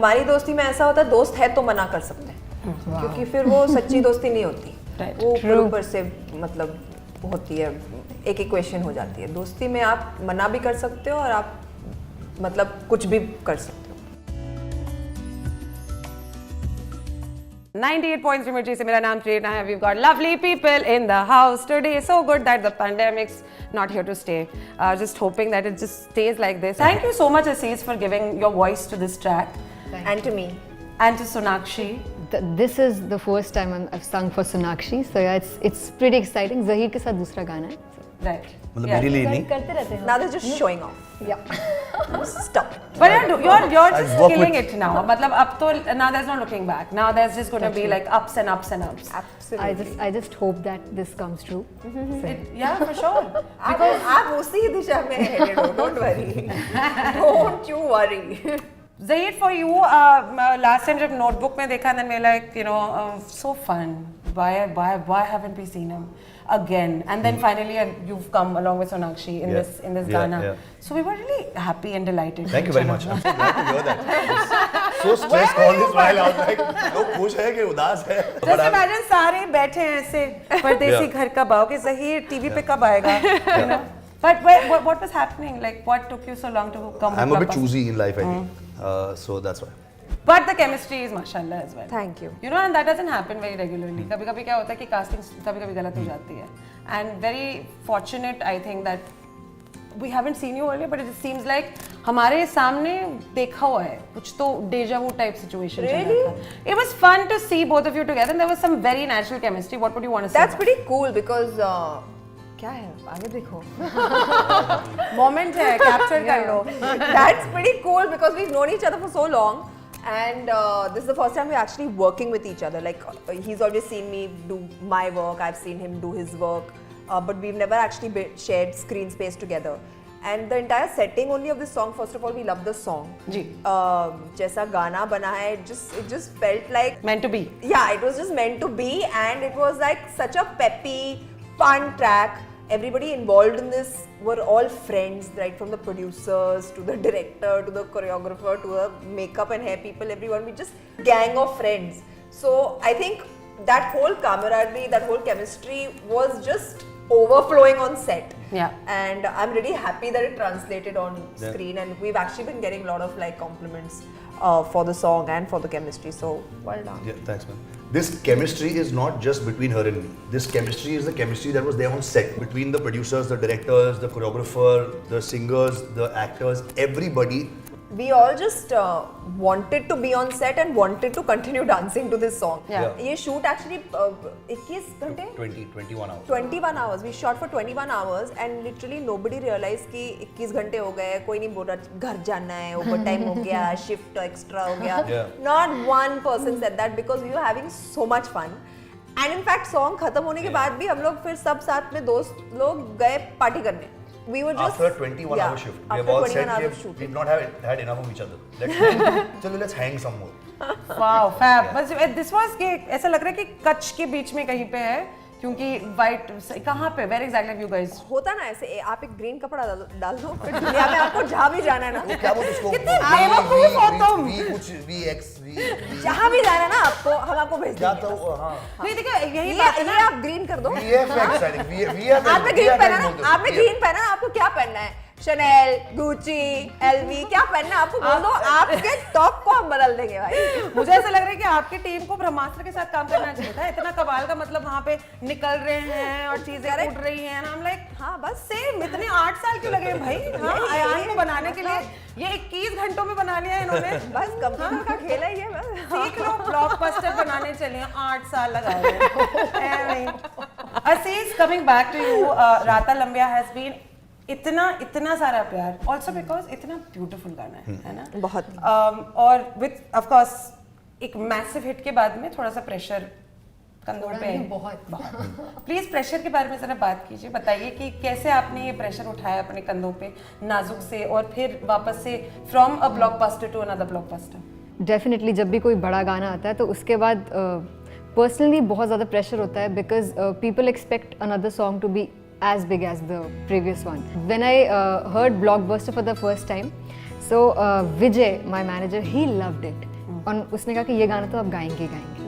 हमारी दोस्ती में ऐसा होता है, दोस्त है तो मना कर सकते हैं, क्योंकि फिर वो सच्ची दोस्ती नहीं होती, वो ऊपर से मतलब होती है, एक इक्वेशन हो जाती है। दोस्ती में आप मना भी कर सकते हो और आप मतलब कुछ भी कर सकते हो। 98.3 Mirchi से मेरा नाम प्रेरणा है. We've got lovely people in the house today. So good that the pandemic's not here to stay. Just hoping that it just stays like this. Thank you so much, Aziz, for giving your voice to this track. And to me. And to Sonakshi. This is the first time I've sung for Sonakshi, so yeah, it's pretty exciting. Zahir के साथ दूसरा गाना है. Right. मतलब मेरे लिए नहीं. करते रहते हैं. Now they're just showing off. Yeah. Stop. But you're just work killing with- it now. मतलब अब तो now there's no looking back. Now there's just going to be like ups and ups and ups. Absolutely. I just hope that this comes true. Yeah, for sure. Because आप उसी दिशा में headed हो. Don't worry. Don't you worry. Zahir, for you, last time जब notebook में देखा, then we're like, you know, so fun. Why haven't we seen him again? And then finally, you've come along with Sonakshi in this Gana. Yeah. So we were really happy and delighted. Thank you very much. I'm so glad to hear that. So stressed all this while. I was like, लोग खुश है कि उदास है. Just imagine सारे बैठे हैं ऐसे परदेसी घर कब आओगे, Zahir TV पे कब आएगा? You know? But what was happening? Like, what took you so long to come? I'm a bit choosy in life, I think. So that's why. But the chemistry is mashallah as well. Thank you. You know, and that doesn't happen very regularly. कभी-कभी क्या होता है कि casting कभी-कभी गलत हो जाती है. And very fortunate, I think, that we haven't seen you earlier, but it seems like हमारे सामने देखा हुआ है. कुछ तो deja vu type situation. Really? It was fun to see both of you together, and there was some very natural chemistry. What would you want to say? That's pretty cool because क्या है आगे देखो. Moment है, capture कर लो. That's pretty cool because we've known each other for so long. And this is the first time we're actually working with each other. Like he's always seen me do my work, I've seen him do his work, but we've never actually shared screen space together. And the entire setting only of this song, first of all, we love the song. जी. जैसा गाना बना है, it just felt like Meant to be. Yeah, it was just meant to be, and it was like such a peppy, fun track. Everybody involved in this were all friends, right from the producers to the director to the choreographer to the makeup and hair people, everyone. We just gang of friends. So I think that whole camaraderie, that whole chemistry was just overflowing on set. Yeah. And I'm really happy that it translated on screen, and we've actually been getting a lot of like compliments for the song and for the chemistry. So well done. Yeah, thanks, man. This chemistry is not just between her and me. This chemistry is the chemistry that was there on set between the producers, the directors, the choreographer, the singers, the actors, everybody. We all just wanted to be on set and wanted to continue dancing to this song. Yeah. ये shoot actually 21 घंटे 21 hours. 21 hours. We shot for 21 hours and literally nobody realized कि 21 घंटे हो गए, कोई नहीं बोल रहा घर जाना है, ओवर टाइम हो गया, शिफ्ट एक्स्ट्रा हो गया. Yeah. Not one person said that because we were having so much fun. And in fact song खत्म होने के बाद भी हम लोग फिर सब साथ में दोस्त लोग गए पार्टी करने. We were just After a 21-hour shift, we have after all 21 said hours of that shooting. we've not had enough of each other. Let's hang some more. Wow, fab. बस this was कि ऐसा लग रहा है कि कच्छ के बीच में कहीं पे है, क्योंकि white कहाँ पे? Where exactly have you guys? होता ना ऐसे आप एक ग्रीन कपड़ा डाल दो फिर दुनिया में आपको जहाँ भी जाना है ना क्या बोलते उसको? कितने बेवकूफ हो तुम? We जहाँ भी जाना है ना आपको हम आपको भेज क्या देंगे. तो हाँ. नहीं देखो यही बात है ये ना. आप ग्रीन कर दो. VFX I think VFX. आपने ग्रीन पहना ना, आपने ग्रीन पहना ना, आपको क्या पहनना है? Chanel, Gucci, LV, क्या पहनना है? आपको बोल दो, आपके टॉप को हम बदल देंगे भाई. मुझे ऐसा लग रहा है कि आपकी टीम को ब्रह्मास्त्र के साथ काम करना चाहिए था. इतना कमाल का मतलब वहाँ पे निकल रहे हैं और चीजें उड़ रही हैं. I'm like हाँ बस सेम. इतने 8 साल क्यों लगे भाई? हाँ अयान को बनाने के लिए ये 21 घंटों में बना लिया इन्होंने. बस कंप्यूटर का खेल है ये बस. सीख लो. ब्लॉकबस्टर बनाने चले हैं, 8 साल लगा रहे हैं. Aziz, coming back to you, राता लंबिया has been इतना सारा प्यार. Also because इतना beautiful गाना है ना? बहुत. और with of course एक massive hit के बाद में थोड़ा सा pressure कंधों पे है. बहुत. प्लीज प्रेशर के बारे में जरा बात कीजिए. बताइए कि कैसे आपने ये प्रेशर उठाया अपने कंधों पे नाजुक से और फिर वापस से from a blockbuster to another blockbuster. Definitely जब भी कोई बड़ा गाना आता है तो उसके बाद पर्सनली बहुत ज़्यादा प्रेशर होता है because people expect another song to be as big as the previous one. When I heard Blockbuster for the first time, so Vijay, my manager, he loved it. और उसने कहा कि ये गाना तो आप गाएंगे ही गाएंगे।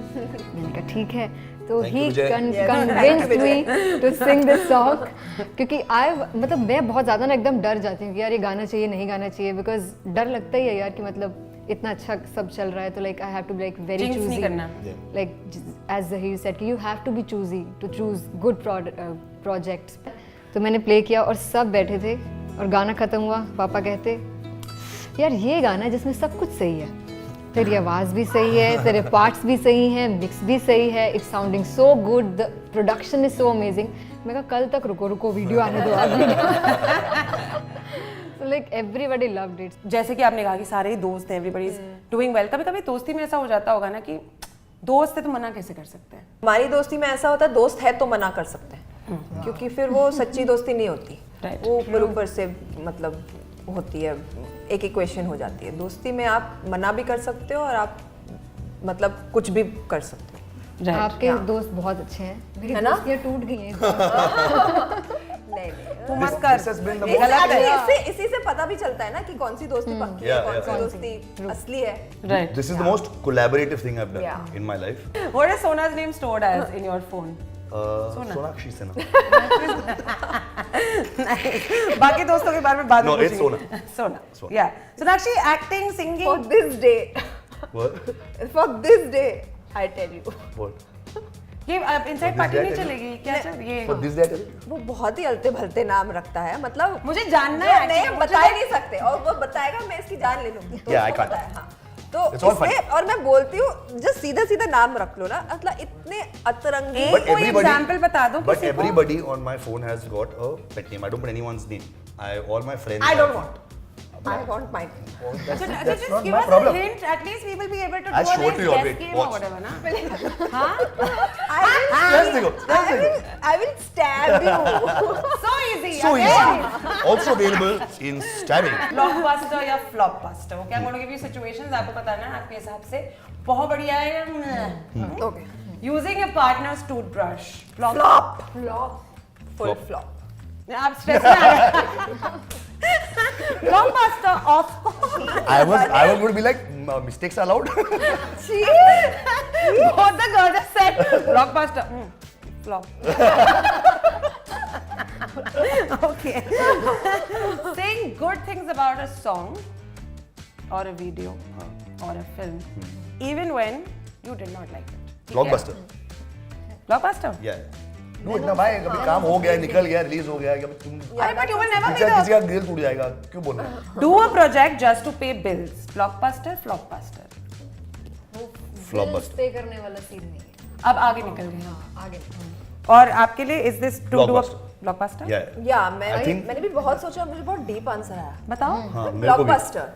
मैंने कहा ठीक है, तो Thank you, ही Vijay. Convinced me to sing this song, क्योंकि मतलब मैं बहुत ज़्यादा ना एकदम डर जाती हूँ कि यार ये गाना चाहिए नहीं गाना चाहिए, बिकॉज डर लगता ही है यार कि मतलब इतना अच्छा सब चल रहा है, तो like I have to be like very Jinx नहीं चूजी, करना। लाइक एज ज़हीर सेड कि you have to be choosy to choose good projects. तो मैंने प्ले किया और सब बैठे थे और गाना ख़त्म हुआ, पापा कहते यार ये गाना है जिसमें सब कुछ सही है, तेरी आवाज़ भी सही है, तेरे पार्ट्स भी सही हैं, मिक्स भी सही है, it's sounding so good, the production is so amazing. मैं कहा कल तक रुको वीडियो आने दो आज video. Like everybody loved it. जैसे कि आपने कहा कि सारे ही दोस्त हैं, एवरीबॉडी इज डूइंग वेल, कभी कभी दोस्ती में ऐसा हो जाता होगा ना कि दोस्त है तो मना कैसे कर सकते हैं? हमारी दोस्ती में ऐसा होता है, दोस्त है तो मना कर सकते हैं, क्योंकि फिर वो सच्ची दोस्ती नहीं होती, Right. वो ऊपर से मतलब होती है, एक इक्वेशन हो जाती है। दोस्ती में आप मना भी कर सकते हो और आप मतलब कुछ भी कर सकते हो। Right. आपके दोस्त बहुत अच्छे हैं, मेरी है ना? दोस्तियाँ टूट गई हैं। नहीं तू मत कर, This has been the ये गलत है। इसी से पता भी चलता है ना कि कौन सी दोस्ती पक्की है, Yeah, कौन yeah. सी दोस्ती असली है। Right. This is the most collaborative thing I've done Yeah. in my life. What is Sona's name stored as in your phone? Sonakshi Sinha. बाकी दोस्तों के बारे में बाद में No, it's पूछेंगे। Sona. Sona. Yeah. Sonakshi, acting, For singing. this day, What? for this day, I tell you, What? ये inside this party day नहीं I tell चलेगी क्या? चल ये For this day, I tell you? वो बहुत ही अलते भलते नाम रखता है, मतलब मुझे जानना जो है नहीं actually, बता ही नहीं सकते, और वो बताएगा मैं इसकी जान ले लूंगी। तो Yeah, I उसको can't. पता है, हाँ। तो It's all fine. इसलिए, और मैं बोलती हूँ जस्ट सीधा नाम रख लो ना, मतलब इतने अतरंगी। एक कोई example बता दो But किसी को। everybody on my phone has got a pet name. I don't put anyone's name. All my friends. I don't have- want. I want mine. That's, So, that's just not give my us problem. a hint. At least we will be able to I'll do a show it to you, nice wait, guess game or watch. whatever, ना? हाँ? Yes, देखो. I will stab you. So easy. So again. easy. Also available in stabbing. Blockbuster या flopbuster. Okay, I'm going to give you situations. आपको पता है ना आपके हिसाब से बहुत बढ़िया है। Okay. Using a partner's toothbrush. Flop. Full Flop. flop. आप स्ट्रेस में आ गए। Blockbuster of course. I was going to be like, mistakes are allowed. Both the girls have said Blockbuster. Flop. Okay. Saying good things about a song or a video or a film, even when you did not like it. ठीक है? Blockbuster. Blockbuster. Yeah. No, इतना भाई कभी काम हो गया, निकल गया, रिलीज हो गया, कभी तुम अरे but you will never be किसी the का दिल टूट जाएगा, क्यों बोल रहे हो? do a project just to pay bills. Blockbuster, flopbuster. Flopbuster. पे करने वाला सीन नहीं है। अब आगे निकल गए हाँ। आगे और आपके लिए is this to do a Blockbuster. blockbuster? Yeah. या I think- मैंने भी बहुत सोचा, मुझे बहुत डीप आंसर आया। बताओ। हाँ, मेरे को भी। ब्लॉकबस्टर,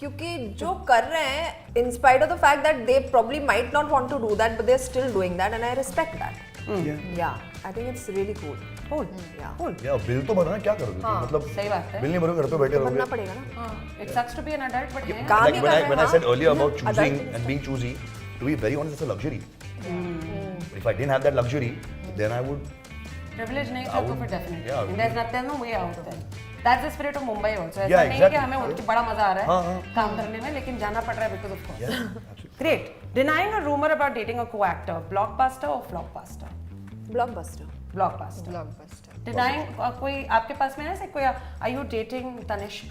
क्योंकि जो कर रहे हैं, in spite of the fact that they probably might not want to do that, but they're still doing that, and I respect that. Yeah, I think it's really cool. Cool. Yeah. Cool. यार bill तो भरना है, क्या करोगे तुम? मतलब सही बात है। बिल नहीं भरोगे, घर पे बैठे भरना रहोगे. पड़ेगा ना। हाँ, it sucks to be an adult, but yeah. काम Like ही when कर I रहे when हैं, I said हाँ। earlier about choosing Adult and being choosy, to be very honest, it's a luxury. If I didn't have that luxury, then I would. Privilege नहीं था तो फिर definitely. Yeah. There's no way out there. That's the spirit of Mumbai also. ऐसा Yeah, नहीं है कि exactly. हमें उनकी बड़ा मजा आ रहा हाँ, है हाँ। काम करने में, लेकिन जाना पड़ रहा है because of course. Yeah, absolutely. Great. Denying a rumor about dating a co-actor, blockbuster or flopbuster? Blockbuster. Blockbuster. Blockbuster. Denying कोई आपके पास में है ऐसे कोई are you dating Tanishq?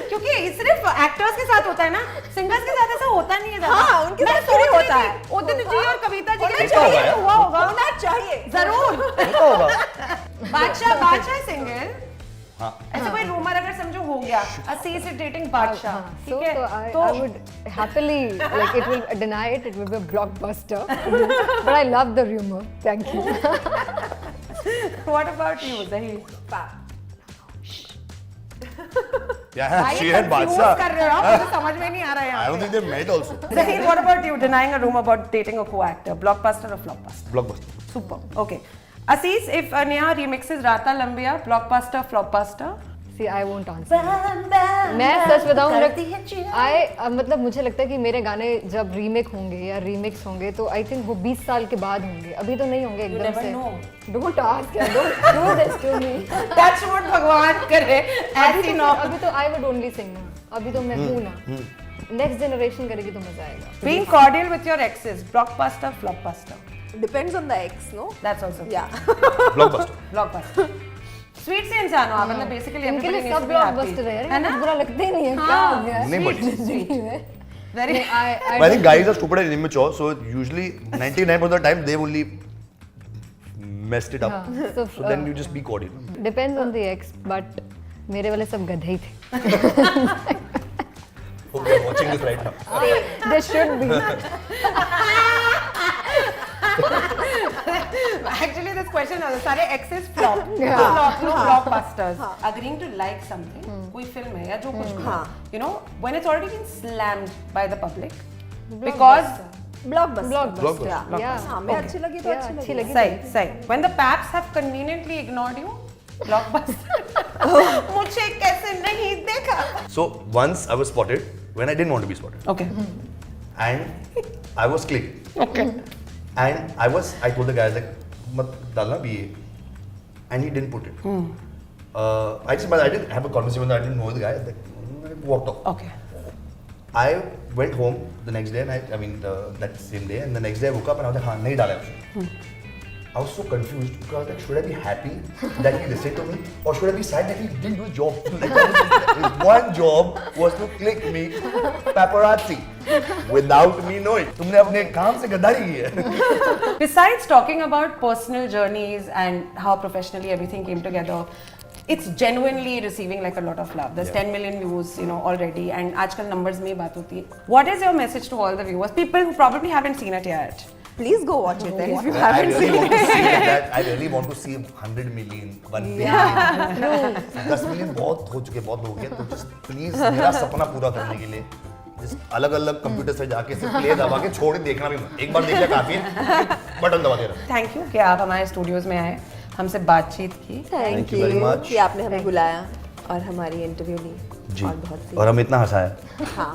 क्योंकि सिर्फ एक्टर्स के साथ होता है ना, सिंगर्स के साथ ऐसा होता नहीं है ज़्यादा। हाँ, उनके मैं साथ थोड़ी सोच रही होता थी, है। उदित जी और कविता जी के होना लिए चाहिए, चाहिए, हुआ होगा होना चाहिए। जरूर। होता होगा. बादशाह सिंगल हाँ. ऐसे कोई रूमर अगर समझो हो गया, असीस इज डेटिंग बादशाह, So, ठीक है? so I would happily, like, it will deny it. It will be a blockbuster. But I love the rumor. Thank you. What about you, Zahir? Yeah, भाई, she had confuse Badshah. कर रहे हो आप, मुझे समझ में नहीं आ रहा है I यहाँ don't think they met also. पे। Zahir, what about you? Denying a rumor about dating a co-actor, blockbuster or flopbuster? Blockbuster. Super. Okay. Asis, if Neha remixes Rata Lambiya, blockbuster, flopbuster? See, I won't answer. मैं सच बताऊँ, मतलब मुझे लगता है कि मेरे गाने जब रीमेक होंगे या रीमिक्स होंगे तो आई थिंक वो 20 साल के बाद होंगे, अभी तो नहीं होंगे एकदम never से. know. Don't ask, यार, don't do this to me. That's what भगवान करे, ऐसी नौकरी. अभी तो I would only sing ना. अभी तो मैं हूँ ना, नेक्स्ट जनरेशन करेगी तो मजा आएगा. Being cordial with your exes, blockbuster, flopbuster. Depends on the ex, no? That's also Yeah. Blockbuster. blockbuster. Sweet से इंसान हो आप, मतलब basically इनके everybody लिए needs सब to be happy. ब्लॉकबस्टर है है यार, ना? कुछ बुरा लगता ही नहीं है. क्या हाँ. हो गया? नहीं, but- Sweet. Very. But I think guys are stupid and immature, so usually 99% of the time they've only messed it up. हाँ, so, So then you just be cordial. Depends on the ex, but मेरे वाले सब गधे ही थे. Okay, I'm watching this right now. They should be. Actually, this question is सारे exes flop. Yeah. Flop, no blockbusters. Agreeing to like something, कोई film है या जो कुछ भी, you know, when it's already been slammed by the public, because Blockbuster. Blockbuster. Yeah. Yeah. हाँ, मैं अच्छी लगी तो Yeah, अच्छी अच्छी लगी. लगी. सही सही. When the paps have conveniently ignored you, blockbuster. मुझे कैसे नहीं देखा? So once I was spotted when I didn't want to be spotted, Okay. and I was clicked, Okay. and I told the guy like, "मत डालना भी ये," and he didn't put it. I didn't have a conversation. I didn't know the guy. I walked off. Okay. I went home the next day, and that same day, and the next day I woke up and I was like, हाँ नहीं डाला है उसने. I was so confused because I was like, should I be happy that he listened to me, or should I be sad that he didn't do his job? Like, his one job was to click me paparazzi without me knowing. तुमने अपने काम से गद्दारी की है. Besides talking about personal journeys and how professionally everything came together, it's genuinely receiving like a lot of love. There's 10 million views, you know, already, and आजकल numbers में ही बात होती है. What is your message to all the viewers, people who probably haven't seen it yet? Please go watch it then if you I haven't really seen want to it. see that. I really want to see 100 million, 1 billion. 10 million बहुत हो चुके, बहुत हो गए. तो just please मेरा सपना पूरा करने के लिए just अलग-अलग कंप्यूटर से जाके सिर्फ प्ले दबा के छोड़ के देखना भी मत. एक बार देख लिया काफी है. बटन दबा दे रहा. Thank you कि आप हमारे स्टूडियोज में आए, हमसे बातचीत की. Thank you very you much. कि आपने हमें बुलाया और हमारी इंटरव्यू ली. जी. और बहुत सी. और हम इतना हंसाया. हाँ.